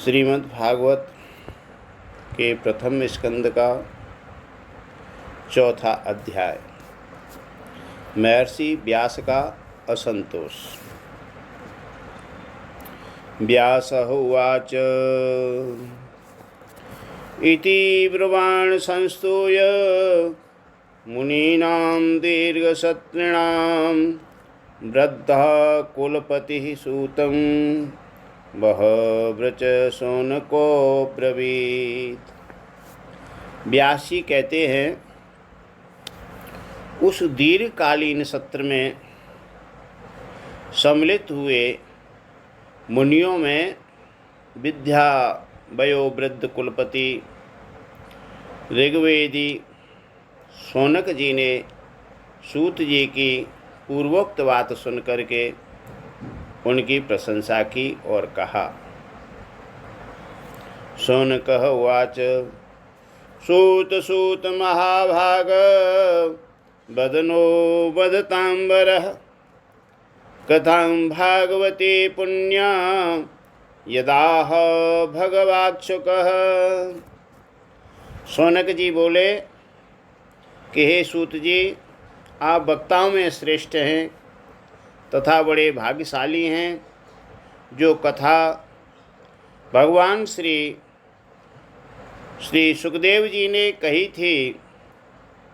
श्रीमद् भागवत के प्रथम स्कंद का चौथा अध्याय। महर्षि व्यास का असंतोष। व्यास उवाच इति ब्रुवाण संस्तूय मुनीनां दीर्घसत्रिणां वृद्धः कुलपतिः सूतं वह व्रच शौनको ब्रवीत। व्यास जी कहते हैं, उस दीर्घकालीन सत्र में सम्मिलित हुए मुनियों में विद्या वयोवृद्ध कुलपति ऋग्वेदी शौनक जी ने सूत जी की पूर्वोक्त बात सुनकर के उनकी प्रशंसा की और कहा। शौनकः उवाच सूत सूत महाभाग वदनो वदतांबरः कथां भागवते पुण्या यदाह भगवाक्षुकः। शौनक जी बोले कि हे सूत जी, आप वक्ताओं में श्रेष्ठ हैं तथा बड़े भाग्यशाली हैं। जो कथा भगवान श्री सुखदेव जी ने कही थी,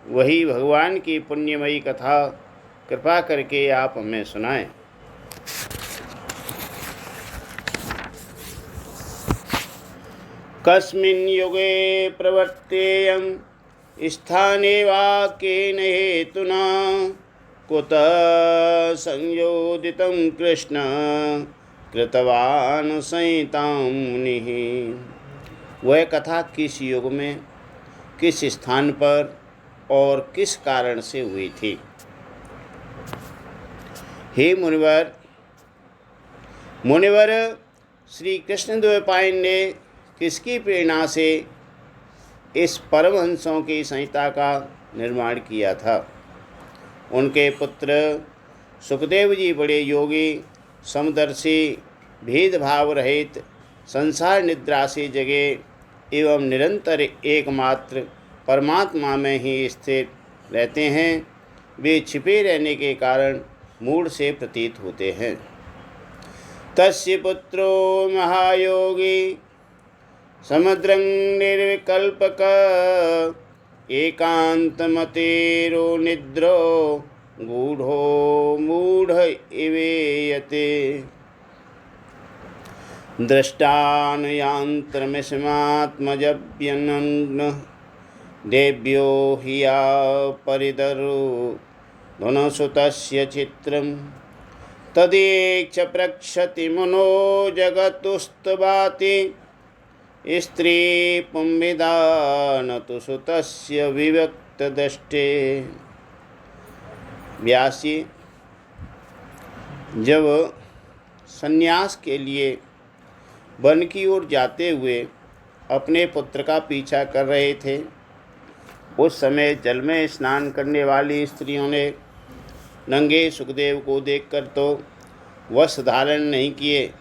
वही भगवान की पुण्यमयी कथा कृपा करके आप हमें सुनाएं। कस्मिन् युगे प्रवर्तेयं स्थाने वा केन हेतुना कुतः संयोदितं कृष्ण कृतवान् संहितां मुनिः। वह कथा किस युग में, किस स्थान पर और किस कारण से हुई थी? हे मुनिवर, श्री कृष्णद्वैपायन ने किसकी प्रेरणा से इस परमहंसों की संहिता का निर्माण किया था? उनके पुत्र सुखदेव जी बड़े योगी, समदर्शी, भेदभाव रहित, संसार निद्रा से जगे एवं निरंतर एकमात्र परमात्मा में ही स्थिर रहते हैं। वे छिपे रहने के कारण मूढ़ से प्रतीत होते हैं। तस्य पुत्रो महायोगी समद्रं निर्विकल्पक एकांतमतेरो निद्रो गूढ़ो मूढ़ इवेयते दृष्टानयांत्रमिस्मात्मजव्यनन् देव्यो हिया परिदरो धनसुतस्य चित्रं तदेक्ष प्रक्षति मनो जगतुस्तवाति स्त्री पुंविदान तो सुतस्य विवक्त दृष्टे। व्यास जी जब संन्यास के लिए वन की ओर जाते हुए अपने पुत्र का पीछा कर रहे थे, उस समय जल में स्नान करने वाली स्त्रियों ने नंगे सुखदेव को देखकर तो वस्त्र धारण नहीं किए,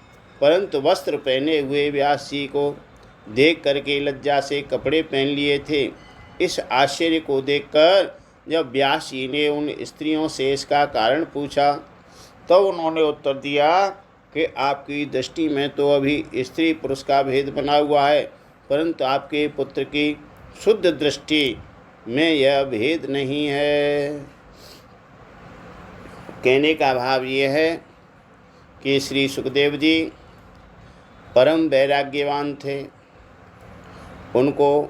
परंतु वस्त्र पहने हुए व्यास जी को देख करके लज्जा से कपड़े पहन लिए थे। इस आश्चर्य को देखकर जब व्यास जी ने उन स्त्रियों से इसका कारण पूछा, तो उन्होंने उत्तर दिया कि आपकी दृष्टि में तो अभी स्त्री पुरुष का भेद बना हुआ है, परंतु आपके पुत्र की शुद्ध दृष्टि में यह भेद नहीं है। कहने का भाव ये है कि श्री सुखदेव जी परम वैराग्यवान थे। उनको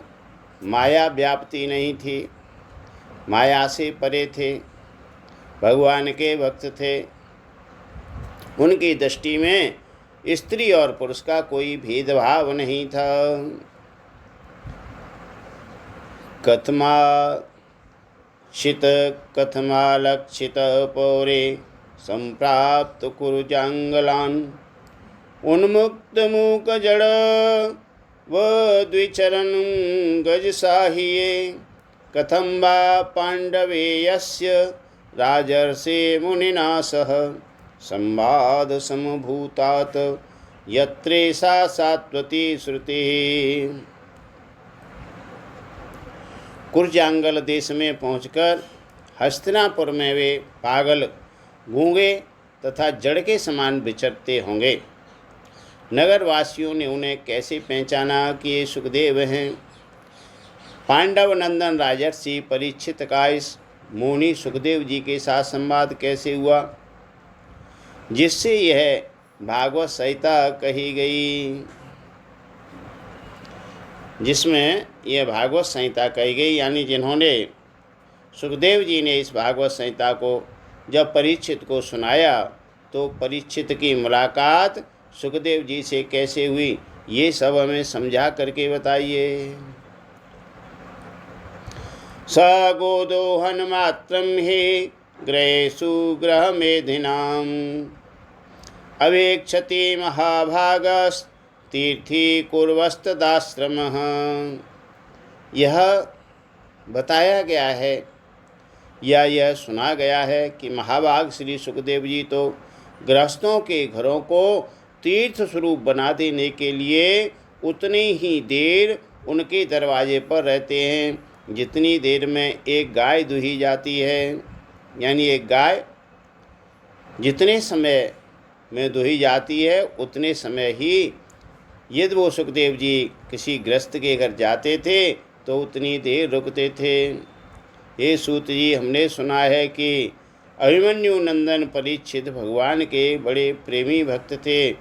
माया व्याप्ति नहीं थी, माया से परे थे, भगवान के भक्त थे। उनकी दृष्टि में स्त्री और पुरुष का कोई भेदभाव नहीं था। कथमालक्षित पौरे संप्राप्त कुरुजांगलान उन्मुक्त मूक जड़ व द्विचरण गजसाहिये कथं वा पांडवेयस्य राजर्षे मुनिना सह संवाद समभूतात् यत्रेषा सात्वती श्रुतिः। कुर्जांगल देश में पहुंचकर हस्तिनापुर में वे पागल, गूंगे तथा जड़ के समान विचरते होंगे। नगरवासियों ने उन्हें कैसे पहचाना कि ये सुखदेव हैं? पांडव नंदन राजर्षि परीक्षित का इस मुनि सुखदेव जी के साथ संवाद कैसे हुआ, जिससे यह भागवत संहिता कही गई, जिसमें यह भागवत संहिता कही गई। यानी जिन्होंने सुखदेव जी ने इस भागवत संहिता को जब परीक्षित को सुनाया, तो परीक्षित की मुलाकात सुखदेव जी से कैसे हुई, ये सब हमें समझा करके बताइए। स गोदोहन मात्रम हि ग्रहेषु ग्रह मेधिनाम अवेक्षति महाभागस तीर्थी कुर्वस्तदाश्रमः। यह बताया गया है या यह सुना गया है कि महाभाग श्री सुखदेव जी तो गृहस्थों के घरों को तीर्थ स्वरूप बना देने के लिए उतनी ही देर उनके दरवाजे पर रहते हैं जितनी देर में एक गाय दुही जाती है। यानी एक गाय जितने समय में दुही जाती है उतने समय ही यदि वो सुखदेव जी किसी गृहस्थ के घर जाते थे तो उतनी देर रुकते थे। हे सूत जी, हमने सुना है कि अभिमन्यु नंदन परीक्षित भगवान के बड़े प्रेमी भक्त थे।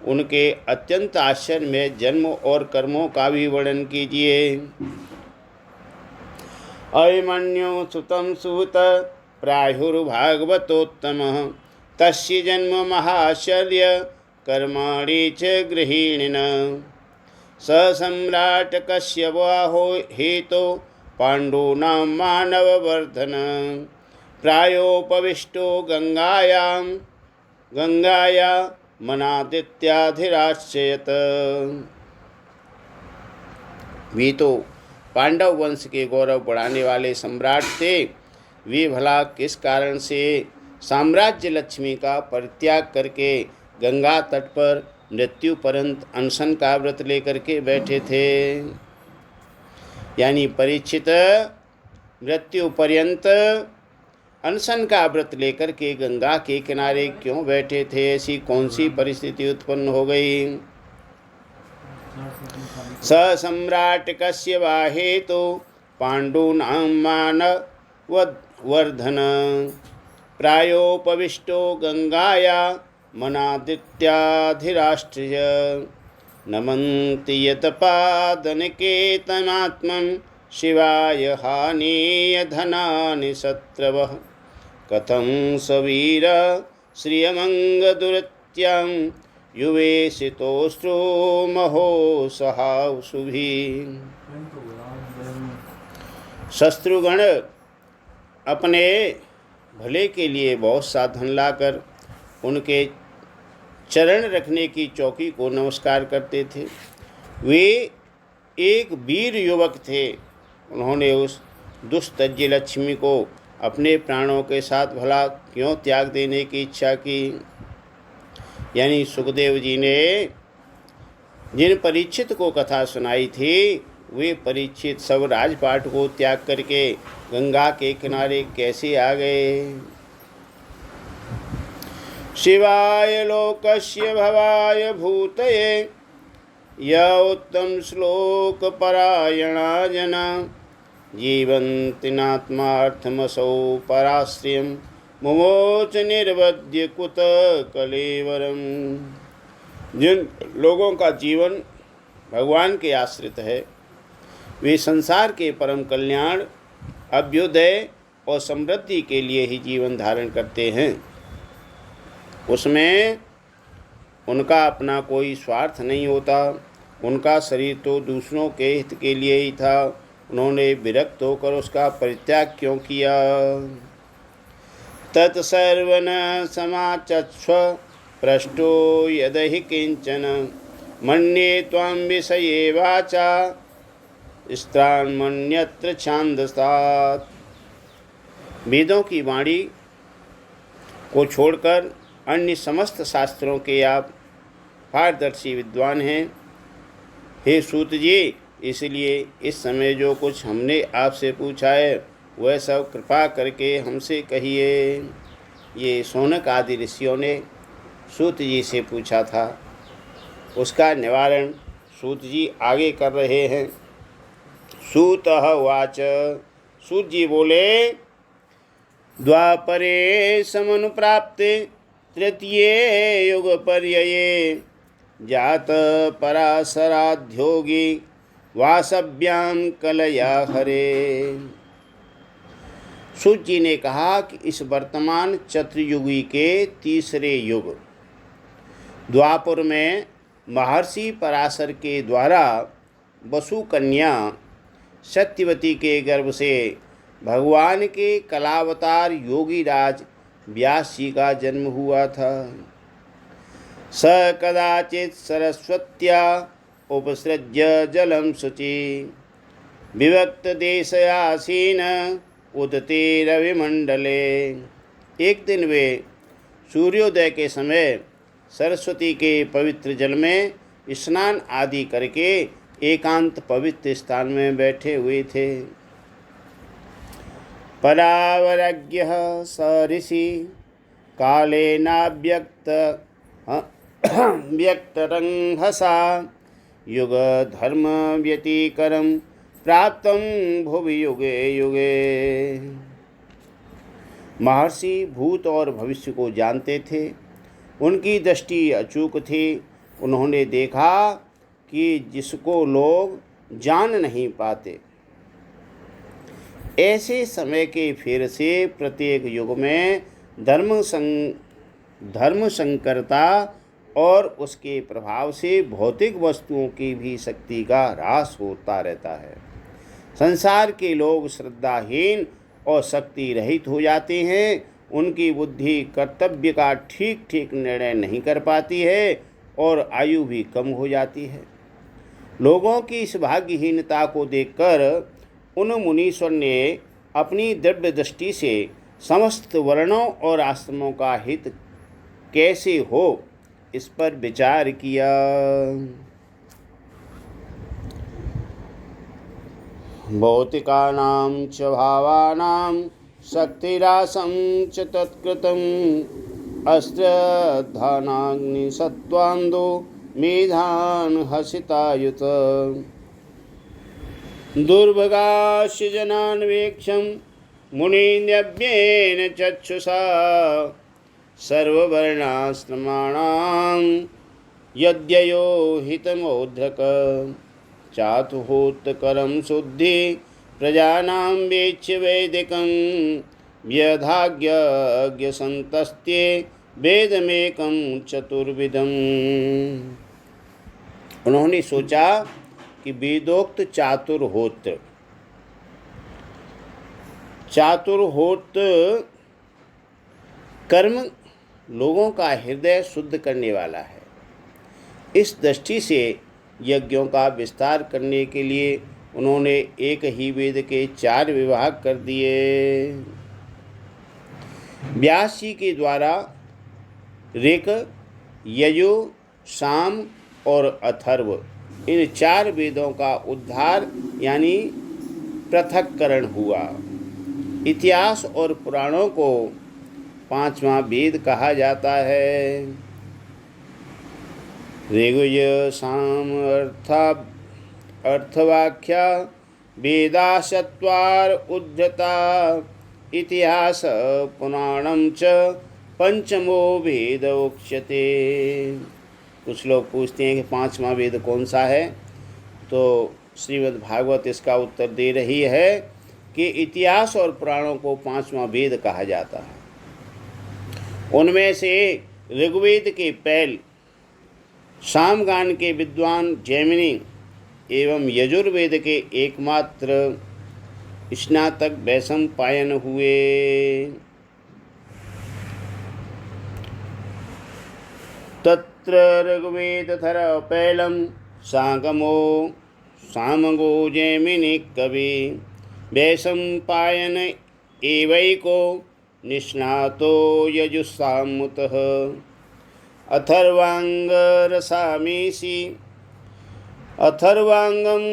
उनके अत्यंत आश्चर्य में जन्म और कर्मों का भी वर्णन कीजिए। अभिमन्यु सुतं सूत प्रायुर्भागवतोत्तमः तस्य जन्म महाशल्य कर्माणि च गृहीणिन स सम्राट कश्यपो हेतो पाण्डूनां मानववर्धन प्रायोपविष्टो गंगाया मनादित्याधिराश्रयत। वे तो पांडव वंश के गौरव बढ़ाने वाले सम्राट थे। वे भला किस कारण से साम्राज्य लक्ष्मी का परित्याग करके गंगा तट पर मृत्यु पर्यंत अनशन का व्रत लेकर के बैठे थे। यानी परीक्षित मृत्यु पर्यंत अनशन का व्रत लेकर के गंगा के किनारे क्यों बैठे थे? ऐसी कौन सी परिस्थिति उत्पन्न हो गई? स सम्राट कश्यपो हेतो पाण्डूनां मानववर्धन प्रायोपविष्टो गंगाया मनादित्याधिराष्ट्रय नमन्ति यत्पादनिकेतनात्मन् शिवाय हानीय धनानि शत्रवः कथं सवीर श्रियमंगदुरत्यं युवेशितोऽस्त्रो महो सहासुभिः। शत्रुगण अपने भले के लिए बहुत सा धन लाकर उनके चरण रखने की चौकी को नमस्कार करते थे। वे एक वीर युवक थे। उन्होंने उस दुस्तज्य लक्ष्मी को अपने प्राणों के साथ भला क्यों त्याग देने की इच्छा की? यानी सुखदेव जी ने जिन परीक्षित को कथा सुनाई थी, वे परीक्षित सब राजपाट को त्याग करके गंगा के किनारे कैसे आ गए? शिवाय लोकस्य भवाय भूतये य उत्तम श्लोक परायणा जना जीवन्ति नात्मार्थमसौ पराश्रयं मुमोच निर्वद्य कुत कलेवरम। जिन लोगों का जीवन भगवान के आश्रित है, वे संसार के परम कल्याण, अभ्युदय और समृद्धि के लिए ही जीवन धारण करते हैं। उसमें उनका अपना कोई स्वार्थ नहीं होता। उनका शरीर तो दूसरों के हित के लिए ही था। उन्होंने विरक्त होकर उसका परित्याग क्यों किया? तत्सर्वन समाचक्ष्व पृष्ठो यदहि किंचन मन्ये त्वां विषये वाचा स्त्रान्मन्यत्र छान्दसात्। वेदों की वाणी को छोड़कर अन्य समस्त शास्त्रों के आप पारदर्शी विद्वान हैं। हे सूत जी, इसलिए इस समय जो कुछ हमने आपसे पूछा है वह सब कृपा करके हमसे कहिए। ये शौनक आदि ऋषियों ने सूत जी से पूछा था, उसका निवारण सूत जी आगे कर रहे हैं। सूतः उवाच, सूत जी बोले, द्वापरे समनुप्राप्ते तृतीये युगपर्यये जात पराशराध्योगी वासव्याम कलया हरे। सूत जी ने कहा कि इस वर्तमान चतुर्युगी के तीसरे युग द्वापर में महर्षि पराशर के द्वारा वसु कन्या सत्यवती के गर्भ से भगवान के कलावतार योगीराज व्यास जी का जन्म हुआ था। स कदाचित् सरस्वत्या उपसृज्य जलम शुचि विभक्त देशयासीन उदते रविमंडले। एक दिन वे सूर्योदय के समय सरस्वती के पवित्र जल में स्नान आदि करके एकांत पवित्र स्थान में बैठे हुए थे। परावरज्ञ स ऋषि कालेनाव्यक्त व्यक्तरंहसा युग धर्म व्यतिकरम प्राप्तम भुवि युगे युगे। महर्षि भूत और भविष्य को जानते थे, उनकी दृष्टि अचूक थी। उन्होंने देखा कि जिसको लोग जान नहीं पाते, ऐसे समय के फेर से प्रत्येक युग में धर्म संकरता और उसके प्रभाव से भौतिक वस्तुओं की भी शक्ति का ह्रास होता रहता है। संसार के लोग श्रद्धाहीन और शक्ति रहित हो जाते हैं। उनकी बुद्धि कर्तव्य का ठीक ठीक निर्णय नहीं कर पाती है और आयु भी कम हो जाती है। लोगों की इस भाग्यहीनता को देखकर उन मुनीश्वर ने अपनी दिव्य दृष्टि से समस्त वर्णों और आश्रमों का हित कैसे हो, इस पर विचार किया। भौतिकानां च भावानां शक्तिरासं च तत्कृतम् अश्रद्धानाग्निसत्त्वान्दो मेधान् हसितायुत। दुर्भगास्य जनान् वेक्षं मुनिन्यव्येन चक्षुषा सर्ववर्णाश्रमाणां यद्ययो हितमोद्धक चातुहोत्करं शुद्धि प्रजानां वेक्ष्य वैदिकं व्यधाज्ञसंतस्ते वेदमेकं चतुर्विधम्। उन्होंने सोचा कि वेदोक्त चातुर्होत्र कर्म लोगों का हृदय शुद्ध करने वाला है। इस दृष्टि से यज्ञों का विस्तार करने के लिए उन्होंने एक ही वेद के 4 विभाग कर दिए। व्यास जी के द्वारा ऋक, यजु, साम और अथर्व, इन 4 वेदों का उद्धार यानी पृथक्करण हुआ। इतिहास और पुराणों को 5वां वेद कहा जाता है। ऋग्यजु साम अर्थवाक्या वेदा चत्वार उद्धता इतिहास पुराणं च पंचमो वेद उच्यते। कुछ लोग पूछते हैं कि 5वां वेद कौन सा है, तो श्रीमद् भागवत इसका उत्तर दे रही है कि इतिहास और पुराणों को 5वां वेद कहा जाता है। उनमें से ऋग्वेद के पैल, सामगान के विद्वान जैमिनी एवं यजुर्वेद के एकमात्र स्नातक वैशंपायन हुए। तत्र ऋग्वेदधर पैलम सामगो जैमिनी कवि वैशंपायन एवैको निष्णातो यजुस्सामुतः। अथर्वाङ्गरसामीसि अथर्वाङ्गं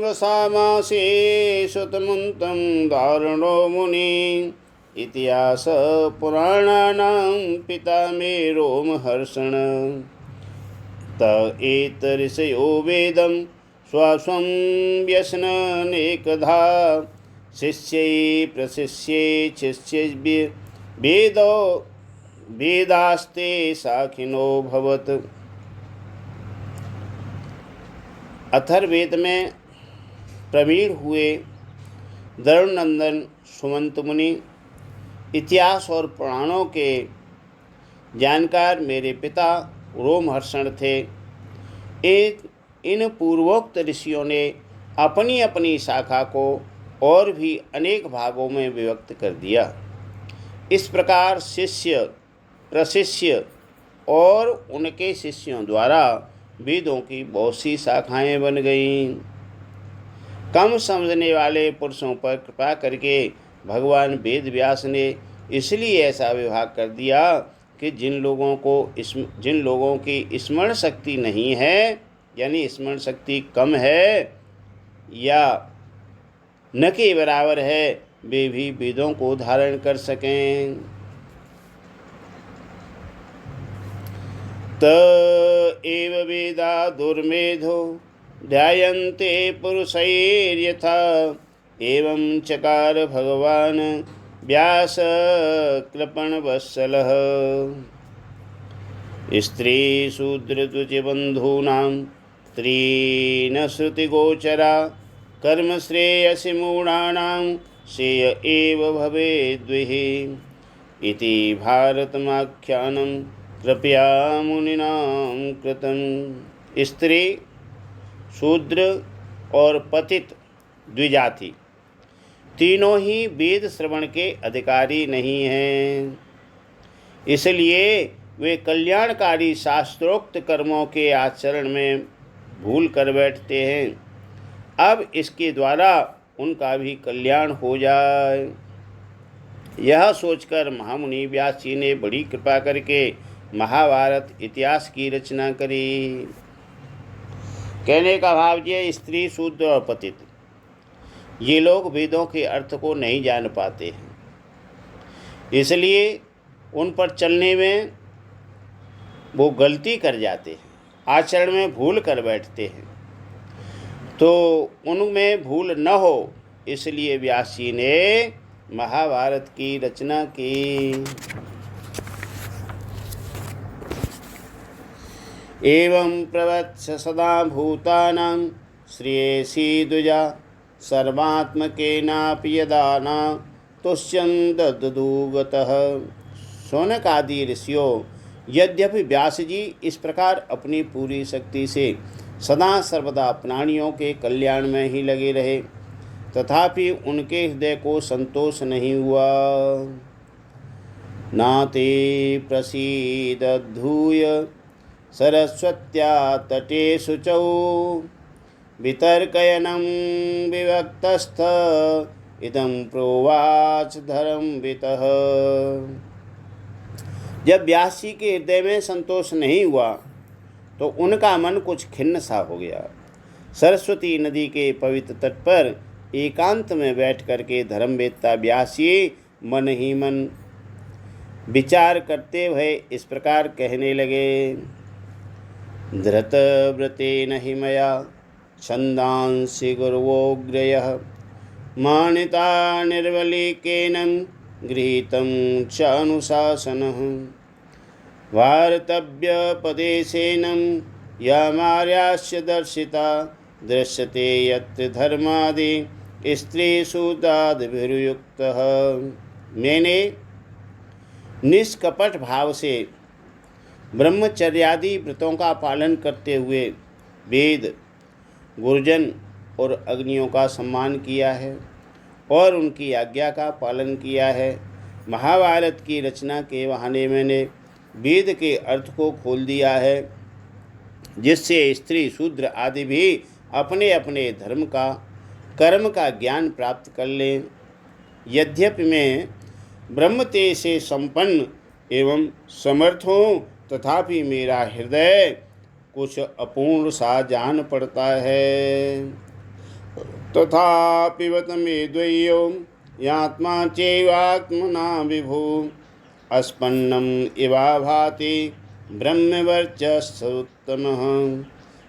रसामासे सुतमुन्तं दारुणो मुनि इतिहास पुराणानां पिता मे रोमहर्षण त एतऋषयो वेदं स्वस्वं व्यसननेकधा शिष्यै प्रशिष्ये शिष्ये वेदो वेदास्ते साखिनो भवत। अथर्ववेद में प्रवीण हुए दरुणनंदन सुमंत मुनि इतिहास और पुराणों के जानकार मेरे पिता रोमहर्षण थे। इन पूर्वोक्त ऋषियों ने अपनी अपनी शाखा को और भी अनेक भागों में विभक्त कर दिया। इस प्रकार शिष्य प्रशिष्य और उनके शिष्यों द्वारा वेदों की बहुत सी शाखाएं बन गईं। कम समझने वाले पुरुषों पर कृपा करके भगवान वेद व्यास ने इसलिए ऐसा विभाग कर दिया कि जिन लोगों की स्मरण शक्ति नहीं है, यानी स्मरण शक्ति कम है या न के बराबर है, वे भी वेदों को धारण कर सकें। त एव वेदा दुर्मेधो ध्यायन्ते पुरुषैर्यथा एवं चकार भगवान व्यास कृपणवत्सलः। स्त्री शूद्र द्विजबन्धूनां त्रीन् श्रुतिगोचरा कर्म श्रेयसि मूढानां श्रेय एव भवेद्विः इति भारतमाख्यानं कृपया मुनिनां कृतं। स्त्री शूद्र और पतित द्विजाति तीनों ही वेद श्रवण के अधिकारी नहीं हैं, इसलिए वे कल्याणकारी शास्त्रोक्त कर्मों के आचरण में भूल कर बैठते हैं। अब इसके द्वारा उनका भी कल्याण हो जाए, यह सोचकर महामुनि व्यास जी ने बड़ी कृपा करके महाभारत इतिहास की रचना करी। कहने का भाव ये, स्त्री शूद्र और पतित ये लोग वेदों के अर्थ को नहीं जान पाते हैं, इसलिए उन पर चलने में वो गलती कर जाते हैं, आचरण में भूल कर बैठते हैं। तो उनमें भूल न हो इसलिए व्यास जी ने महाभारत की रचना की। एवं प्रवत्स सदा भूतानां श्रेयसी द्विजा सर्वात्मकेनापि यदा न तुष्यं ददुगतः। शौनक आदि ऋषियों, यद्यपि व्यास जी इस प्रकार अपनी पूरी शक्ति से सदा सर्वदा प्राणियों के कल्याण में ही लगे रहे, तथापि उनके हृदय को संतोष नहीं हुआ। नाते प्रसीदधूय सरस्वत्या तटे शुचौ वितर्कयनं विभक्तस्थ इदं प्रोवाच धर्मवितः। जब व्यास जी के हृदय में संतोष नहीं हुआ तो उनका मन कुछ खिन्न सा हो गया। सरस्वती नदी के पवित्र तट पर एकांत में बैठ करके धर्मवेत्ता व्यास जी मन ही मन विचार करते हुए इस प्रकार कहने लगे। धृतव्रतेन हि मया छन्दांसि गुर्वोऽग्रयः मानिता निर्वलिकेन गृहीतं च अनुशासनः वार्तव्यपदेशेन यमार्यास्य दर्शिता दृश्यते यत्र धर्मादि स्त्रीशूद्रादिभिर्युक्तः। मैंने निष्कपट भाव से ब्रह्मचर्यादि व्रतों का पालन करते हुए वेद, गुरुजन और अग्नियों का सम्मान किया है और उनकी आज्ञा का पालन किया है। महाभारत की रचना के बहाने मैंने वेद के अर्थ को खोल दिया है, जिससे स्त्री शूद्र आदि भी अपने अपने धर्म का कर्म का ज्ञान प्राप्त कर लें। यद्यपि मैं ब्रह्म तेज से संपन्न एवं समर्थ हूँ, तथापि मेरा हृदय कुछ अपूर्ण सा जान पड़ता है। तथापि वत मे द्वय्यो यात्मा चैवात्मना विभु अस्पन्नम इवा भाति ब्रह्मवर्चस्सुत्तमः।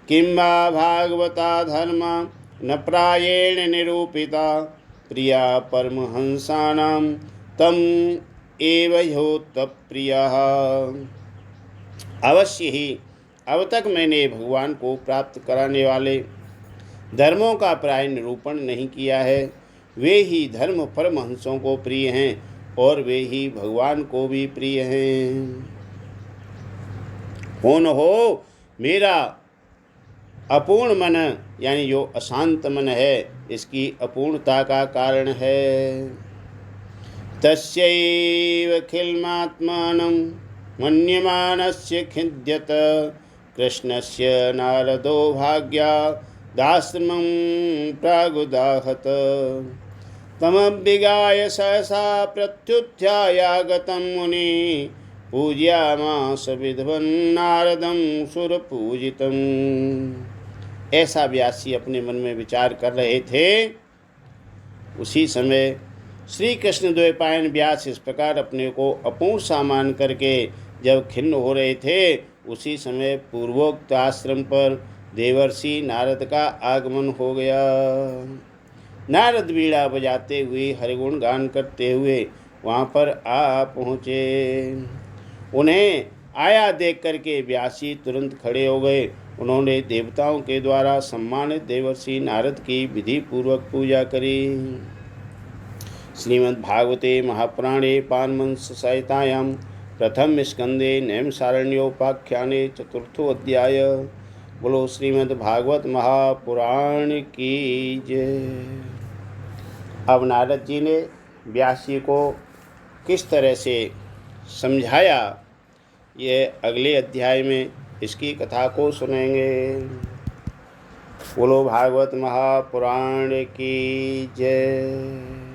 किं वा भागवता धर्मा न प्रायेण निरूपिता प्रिया परमहंसानां तम एव ह्योत्तप्रियः। अवश्य ही अब तक मैंने भगवान को प्राप्त कराने वाले धर्मों का प्राय निरूपण नहीं किया है। वे ही धर्म परमहंसों को प्रिय हैं और वे ही भगवान को भी प्रिय हैं। कौन हो मेरा अपूर्ण मन, यानी जो अशांत मन है, इसकी अपूर्णता का कारण है। तस्यैव खिलमात्मानं मन्यमानस्य खिद्यत कृष्णस्य नारदो भाग्यादाश्रमं प्रागुदाहत। तमभिगाय सहसा प्रत्युत्थायागतं मुनि पूज्यामास विद्वन् नारदं सुरपूजितम्। ऐसा व्यासी अपने मन में विचार कर रहे थे। उसी समय श्री कृष्ण द्वैपायन व्यास इस प्रकार अपने को अपूर्ण सा मान करके जब खिन्न हो रहे थे, उसी समय पूर्वोक्त आश्रम पर देवर्षि नारद का आगमन हो गया। नारद बीड़ा बजाते हुए हरिगुण गान करते हुए वहाँ पर आ पहुँचे। उन्हें आया देख करके व्यासी तुरंत खड़े हो गए। उन्होंने देवताओं के द्वारा सम्मानित देवर्षि नारद की विधि पूर्वक पूजा करी। श्रीमद्भागवते महापुराणे पानमंस संहितायां प्रथम स्कंदे नैमिषारण्योपाख्याने चतुर्थोऽध्याय। बोलो श्रीमद्भागवत महापुराण की जय। अब नारद जी ने व्यास जी को किस तरह से समझाया, ये अगले अध्याय में इसकी कथा को सुनेंगे। बोलो भागवत महापुराण की जय।